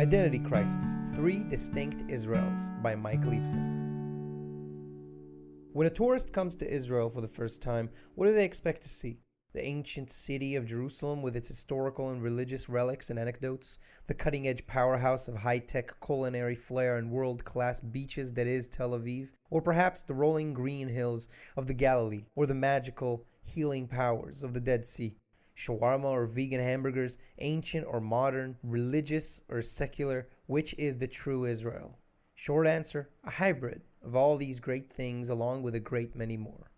Identity Crisis: Three Distinct Israels by Mike Leibsohn. When a tourist comes to Israel for the first time, what do they expect to see? The ancient city of Jerusalem with its historical and religious relics and anecdotes, the cutting-edge powerhouse of high-tech culinary flair and world-class beaches that is Tel Aviv, or perhaps the rolling green hills of the Galilee, or the magical, healing powers of the Dead Sea. Shawarma or vegan hamburgers, ancient or modern, religious or secular, which is the true Israel? Short answer, a hybrid of all these great things along with a great many more.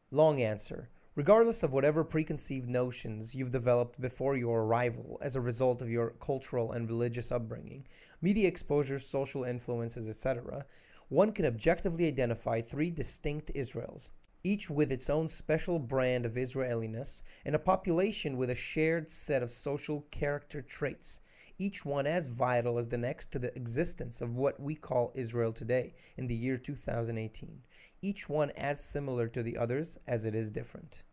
Long answer, regardless of whatever preconceived notions you've developed before your arrival as a result of your cultural and religious upbringing, media exposure, social influences, etc., one can objectively identify three distinct Israels, each with its own special brand of Israeliness and a population with a shared set of social character traits, each one as vital as the next to the existence of what we call Israel today in the year 2018, each one as similar to the others as it is different.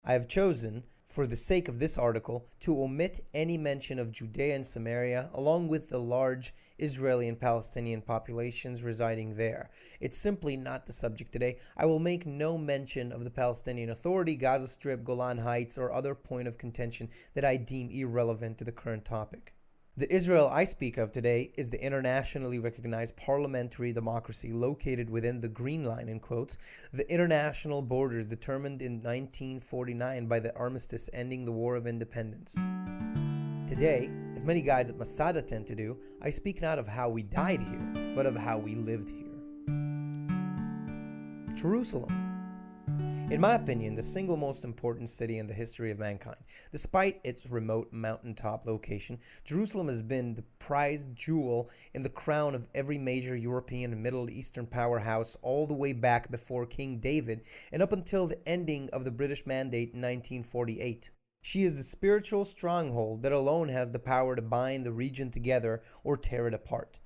I have chosen, for the sake of this article, to omit any mention of Judea and Samaria, along with the large Israeli and Palestinian populations residing there. It's simply not the subject today. I will make no mention of the Palestinian Authority, Gaza Strip, Golan Heights, or other point of contention that I deem irrelevant to the current topic. The Israel I speak of today is the internationally recognized parliamentary democracy located within the Green Line, in quotes, the international borders determined in 1949 by the armistice ending the War of Independence. Today, as many guides at Masada tend to do, I speak not of how we died here, but of how we lived here. Jerusalem. In my opinion, the single most important city in the history of mankind. Despite its remote mountaintop location, Jerusalem has been the prized jewel in the crown of every major European and Middle Eastern powerhouse all the way back before King David and up until the ending of the British Mandate in 1948. She is the spiritual stronghold that alone has the power to bind the region together or tear it apart.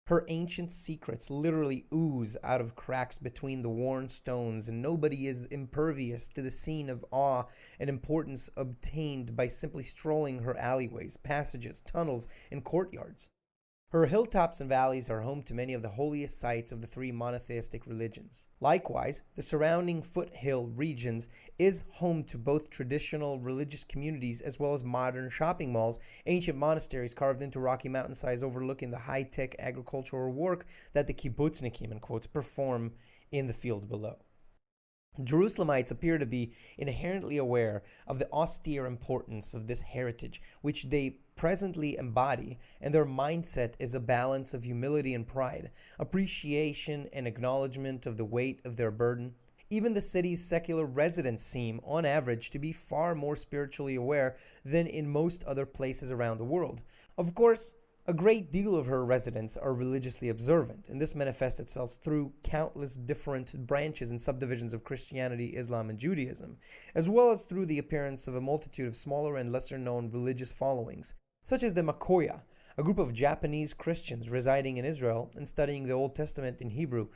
Her ancient secrets literally ooze out of cracks between the worn stones, and nobody is impervious to the scene of awe and importance obtained by simply strolling her alleyways, passages, tunnels, and courtyards. Her hilltops and valleys are home to many of the holiest sites of the three monotheistic religions. Likewise, the surrounding foothill regions is home to both traditional religious communities as well as modern shopping malls, ancient monasteries carved into rocky mountainsides overlooking the high-tech agricultural work that the kibbutznikim, in quotes, perform in the fields below. Jerusalemites appear to be inherently aware of the austere importance of this heritage, which they presently embody, and their mindset is a balance of humility and pride, appreciation and acknowledgement of the weight of their burden. Even the city's secular residents seem, on average, to be far more spiritually aware than in most other places around the world. Of course, a great deal of her residents are religiously observant, and this manifests itself through countless different branches and subdivisions of Christianity, Islam, and Judaism, as well as through the appearance of a multitude of smaller and lesser-known religious followings, such as the Makoya, a group of Japanese Christians residing in Israel and studying the Old Testament in Hebrew.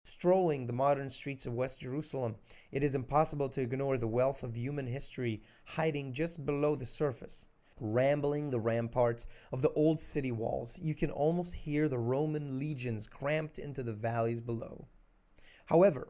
Strolling the modern streets of West Jerusalem, it is impossible to ignore the wealth of human history hiding just below the surface. Rambling the ramparts of the old city walls, you can almost hear the Roman legions cramped into the valleys below. However,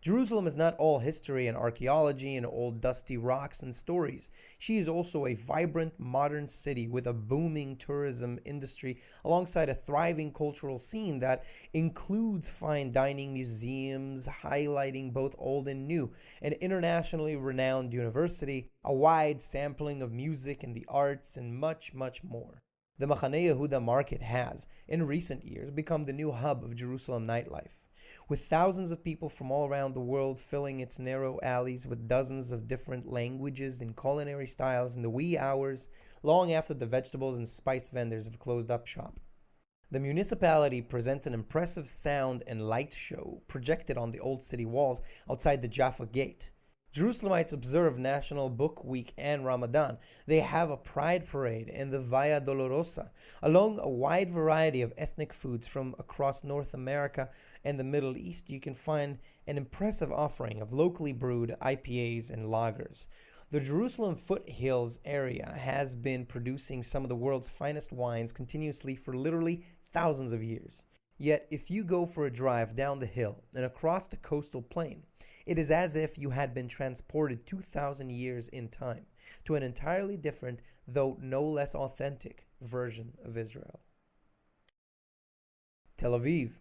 Jerusalem is not all history and archaeology and old dusty rocks and stories. She is also a vibrant modern city with a booming tourism industry alongside a thriving cultural scene that includes fine dining museums highlighting both old and new, an internationally renowned university, a wide sampling of music and the arts, and much, much more. The Machane Yehuda market has, in recent years, become the new hub of Jerusalem nightlife, with thousands of people from all around the world filling its narrow alleys with dozens of different languages and culinary styles in the wee hours, long after the vegetables and spice vendors have closed up shop. The municipality presents an impressive sound and light show projected on the old city walls outside the Jaffa Gate. Jerusalemites observe National Book Week and Ramadan. They have a pride parade in the Via Dolorosa, along a wide variety of ethnic foods from across North America and the Middle East. You can find an impressive offering of locally brewed IPAs and lagers. The Jerusalem foothills area has been producing some of the world's finest wines continuously for literally thousands of years. Yet, if you go for a drive down the hill and across the coastal plain, it is as if you had been transported 2,000 years in time to an entirely different, though no less authentic, version of Israel. Tel Aviv.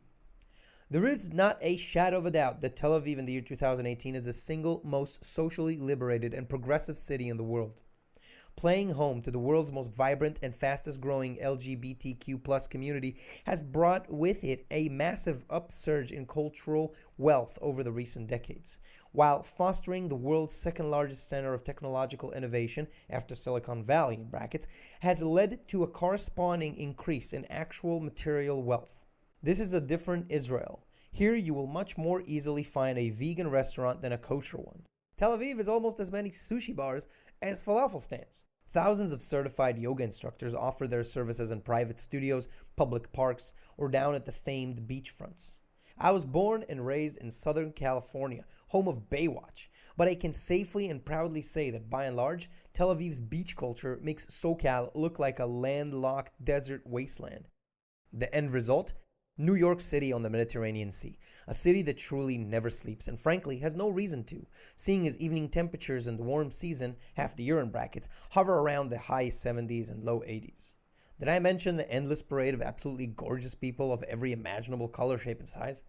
There is not a shadow of a doubt that Tel Aviv in the year 2018 is the single most socially liberated and progressive city in the world. Playing home to the world's most vibrant and fastest growing LGBTQ+ community has brought with it a massive upsurge in cultural wealth over the recent decades, while fostering the world's second largest center of technological innovation after Silicon Valley in brackets, has led to a corresponding increase in actual material wealth. This is a different Israel. Here you will much more easily find a vegan restaurant than a kosher one. Tel Aviv is almost as many sushi bars as falafel stands. Thousands of certified yoga instructors offer their services in private studios, public parks, or down at the famed beachfronts. I was born and raised in Southern California, home of Baywatch, but I can safely and proudly say that by and large, Tel Aviv's beach culture makes SoCal look like a landlocked desert wasteland. The end result? New York City on the Mediterranean Sea, a city that truly never sleeps and frankly has no reason to, seeing as evening temperatures in the warm season, half the year in brackets, hover around the high 70s and low 80s. Did I mention the endless parade of absolutely gorgeous people of every imaginable color, shape, and size?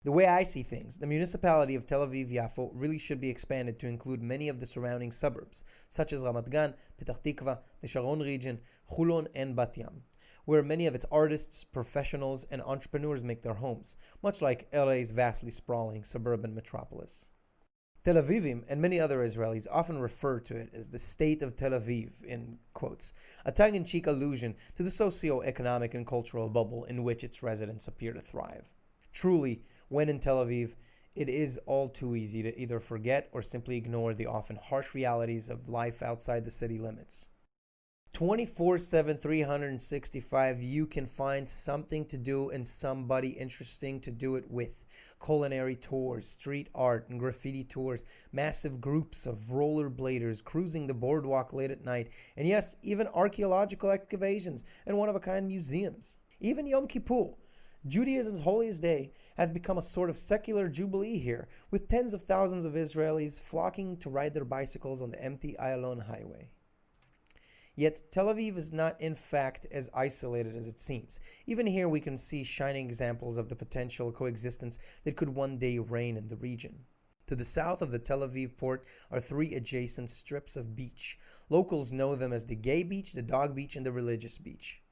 The way I see things, the municipality of Tel Aviv-Yafo really should be expanded to include many of the surrounding suburbs, such as Ramat Gan, Petah Tikva, the Sharon region, Chulon, and Bat Yam, where many of its artists, professionals, and entrepreneurs make their homes, much like LA's vastly sprawling suburban metropolis. Tel Avivim and many other Israelis often refer to it as the state of Tel Aviv, in quotes, a tongue-in-cheek allusion to the socio-economic and cultural bubble in which its residents appear to thrive. Truly, when in Tel Aviv, it is all too easy to either forget or simply ignore the often harsh realities of life outside the city limits. 24/7, 365, you can find something to do and somebody interesting to do it with. Culinary tours, street art and graffiti tours, massive groups of rollerbladers cruising the boardwalk late at night, and yes, even archaeological excavations and one-of-a-kind museums. Even Yom Kippur, Judaism's holiest day, has become a sort of secular jubilee here, with tens of thousands of Israelis flocking to ride their bicycles on the empty Ayalon highway. Yet Tel Aviv is not in fact as isolated as it seems. Even here we can see shining examples of the potential coexistence that could one day reign in the region. To the south of the Tel Aviv port are three adjacent strips of beach. Locals know them as the gay beach, the dog beach, and the religious beach.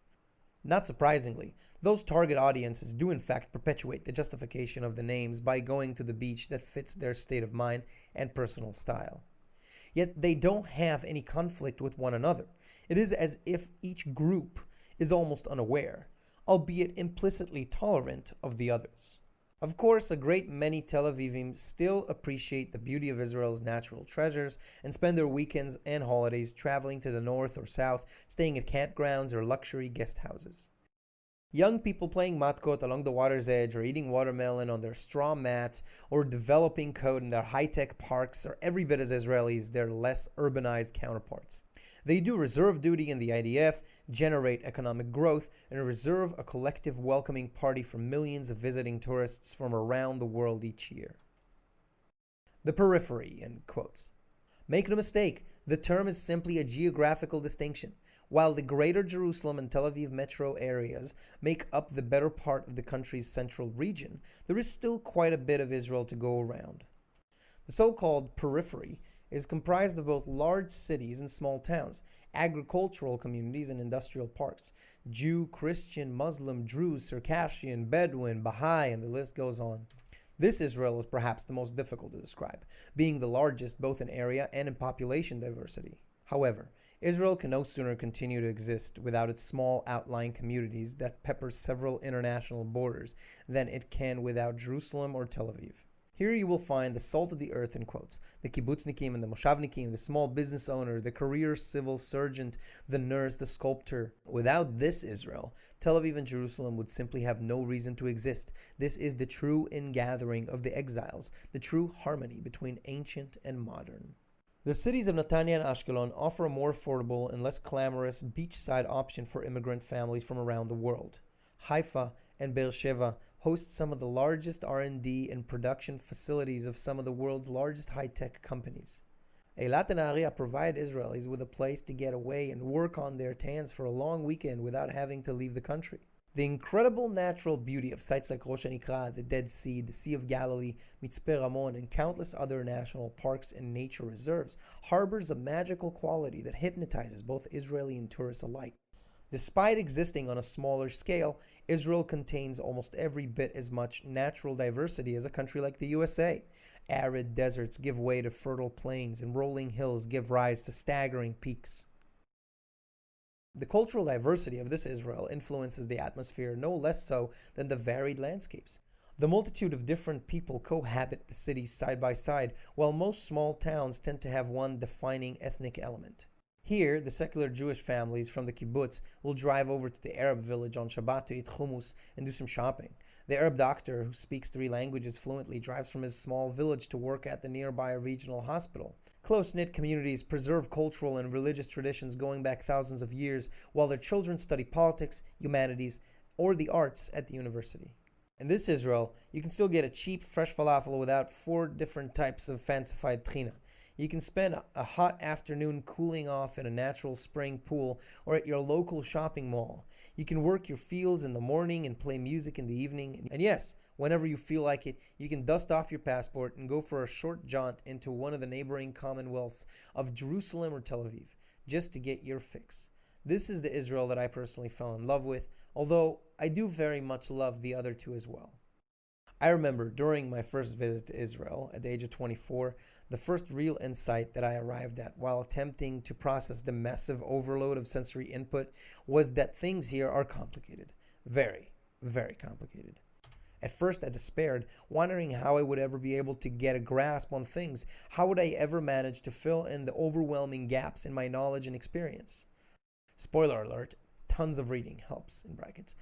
Not surprisingly, those target audiences do in fact perpetuate the justification of the names by going to the beach that fits their state of mind and personal style. Yet they don't have any conflict with one another. It is as if each group is almost unaware, albeit implicitly tolerant of the others. Of course, a great many Tel Avivim still appreciate the beauty of Israel's natural treasures and spend their weekends and holidays traveling to the north or south, staying at campgrounds or luxury guest houses. Young people playing matkot along the water's edge or eating watermelon on their straw mats or developing code in their high-tech parks are every bit as Israelis their less urbanized counterparts. They do reserve duty in the IDF, generate economic growth, and reserve a collective welcoming party for millions of visiting tourists from around the world each year. The periphery, in quotes. Make no mistake, the term is simply a geographical distinction. While the greater Jerusalem and Tel Aviv metro areas make up the better part of the country's central region, there is still quite a bit of Israel to go around. The so-called periphery is comprised of both large cities and small towns, agricultural communities and industrial parks, Jew, Christian, Muslim, Druze, Circassian, Bedouin, Baha'i, and the list goes on. This Israel is perhaps the most difficult to describe, being the largest both in area and in population diversity. However, Israel can no sooner continue to exist without its small outlying communities that pepper several international borders than it can without Jerusalem or Tel Aviv. Here you will find the salt of the earth in quotes, the kibbutznikim and the moshavnikim, the small business owner, the career civil sergeant, the nurse, the sculptor. Without this Israel, Tel Aviv and Jerusalem would simply have no reason to exist. This is the true ingathering of the exiles, the true harmony between ancient and modern. The cities of Netanya and Ashkelon offer a more affordable and less glamorous beachside option for immigrant families from around the world. Haifa and Beersheba host some of the largest R&D and production facilities of some of the world's largest high-tech companies. Eilat and Nahariya provide Israelis with a place to get away and work on their tans for a long weekend without having to leave the country. The incredible natural beauty of sites like Rosh Hanikra, the Dead Sea, the Sea of Galilee, Mitzpe Ramon, and countless other national parks and nature reserves harbors a magical quality that hypnotizes both Israeli and tourists alike. Despite existing on a smaller scale, Israel contains almost every bit as much natural diversity as a country like the USA. Arid deserts give way to fertile plains, and rolling hills give rise to staggering peaks. The cultural diversity of this Israel influences the atmosphere no less so than the varied landscapes. The multitude of different people cohabit the cities side by side, while most small towns tend to have one defining ethnic element. Here, the secular Jewish families from the kibbutz will drive over to the Arab village on Shabbat to eat hummus and do some shopping. The Arab doctor, who speaks 3 languages fluently, drives from his small village to work at the nearby regional hospital. Close-knit communities preserve cultural and religious traditions going back thousands of years, while their children study politics, humanities, or the arts at the university. In this Israel, you can still get a cheap, fresh falafel without 4 different types of fancified tchina. You can spend a hot afternoon cooling off in a natural spring pool or at your local shopping mall. You can work your fields in the morning and play music in the evening. And yes, whenever you feel like it, you can dust off your passport and go for a short jaunt into one of the neighboring commonwealths of Jerusalem or Tel Aviv, just to get your fix. This is the Israel that I personally fell in love with, although I do very much love the other 2 as well. I remember during my first visit to Israel at the age of 24, the first real insight that I arrived at while attempting to process the massive overload of sensory input was that things here are complicated. Very, very complicated. At first I despaired, wondering how I would ever be able to get a grasp on things. How would I ever manage to fill in the overwhelming gaps in my knowledge and experience? Spoiler alert, tons of reading helps, in brackets.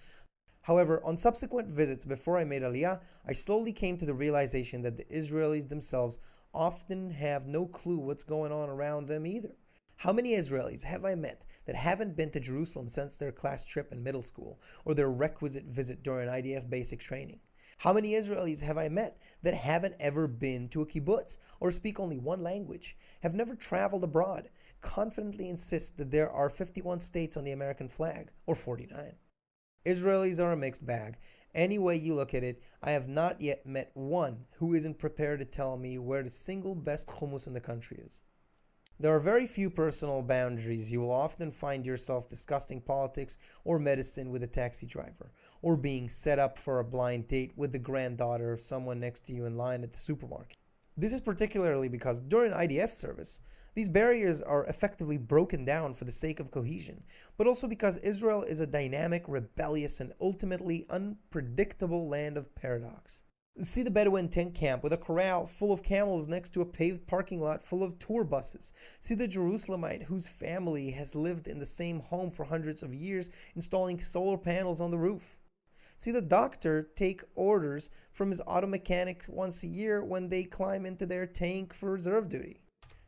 However, on subsequent visits before I made Aliyah, I slowly came to the realization that the Israelis themselves often have no clue what's going on around them either. How many Israelis have I met that haven't been to Jerusalem since their class trip in middle school or their requisite visit during IDF basic training? How many Israelis have I met that haven't ever been to a kibbutz or speak only one language, have never traveled abroad, confidently insist that there are 51 states on the American flag, or 49? Israelis are a mixed bag. Any way you look at it, I have not yet met one who isn't prepared to tell me where the single best hummus in the country is. There are very few personal boundaries. You will often find yourself discussing politics or medicine with a taxi driver, or being set up for a blind date with the granddaughter of someone next to you in line at the supermarket. This is particularly because during IDF service, these barriers are effectively broken down for the sake of cohesion, but also because Israel is a dynamic, rebellious, and ultimately unpredictable land of paradox. See the Bedouin tent camp with a corral full of camels next to a paved parking lot full of tour buses. See the Jerusalemite whose family has lived in the same home for hundreds of years, installing solar panels on the roof. See the doctor take orders from his auto mechanic once a year when they climb into their tank for reserve duty.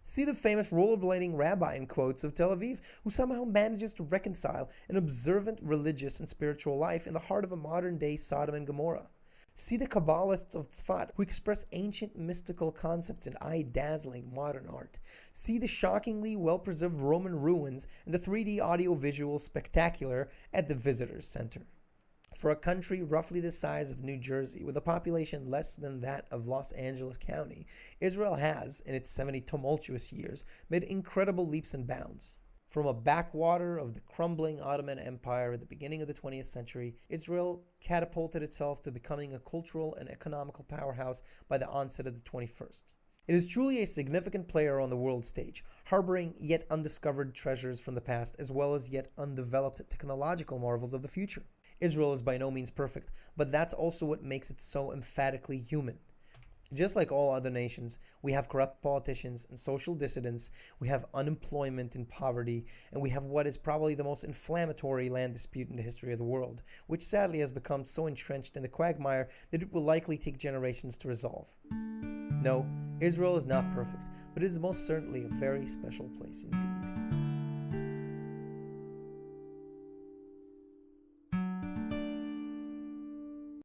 See the famous rollerblading rabbi in quotes of Tel Aviv, who somehow manages to reconcile an observant religious and spiritual life in the heart of a modern-day Sodom and Gomorrah. See the Kabbalists of Tzfat, who express ancient mystical concepts in eye-dazzling modern art. See the shockingly well-preserved Roman ruins and the 3D audio-visual spectacular at the Visitors Center. For a country roughly the size of New Jersey, with a population less than that of Los Angeles County, Israel has, in its 70 tumultuous years, made incredible leaps and bounds. From a backwater of the crumbling Ottoman Empire at the beginning of the 20th century, Israel catapulted itself to becoming a cultural and economical powerhouse by the onset of the 21st. It is truly a significant player on the world stage, harboring yet undiscovered treasures from the past as well as yet undeveloped technological marvels of the future. Israel is by no means perfect, but that's also what makes it so emphatically human. Just like all other nations, we have corrupt politicians and social dissidents, we have unemployment and poverty, and we have what is probably the most inflammatory land dispute in the history of the world, which sadly has become so entrenched in the quagmire that it will likely take generations to resolve. No, Israel is not perfect, but it is most certainly a very special place indeed.